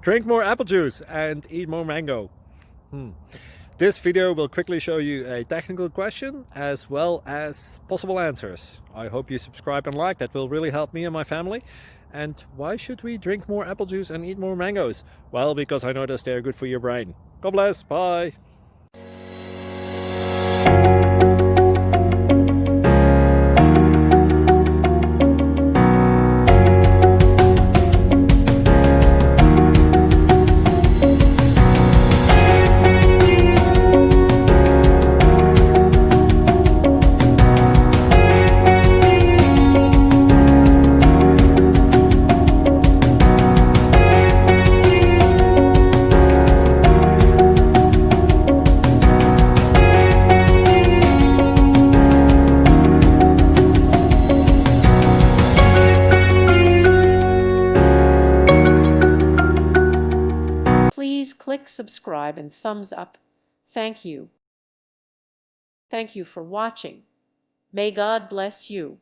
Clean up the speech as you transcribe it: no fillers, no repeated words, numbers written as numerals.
Drink more apple juice and eat more mango. This video will quickly show you a technical question as well as possible answers. I hope you subscribe and like, that will really help me and my family. And why should we drink more apple juice and eat more mangoes? Well, because I noticed they're good for your brain. God bless, bye! Please click subscribe and thumbs up. Thank you. Thank you for watching. May God bless you.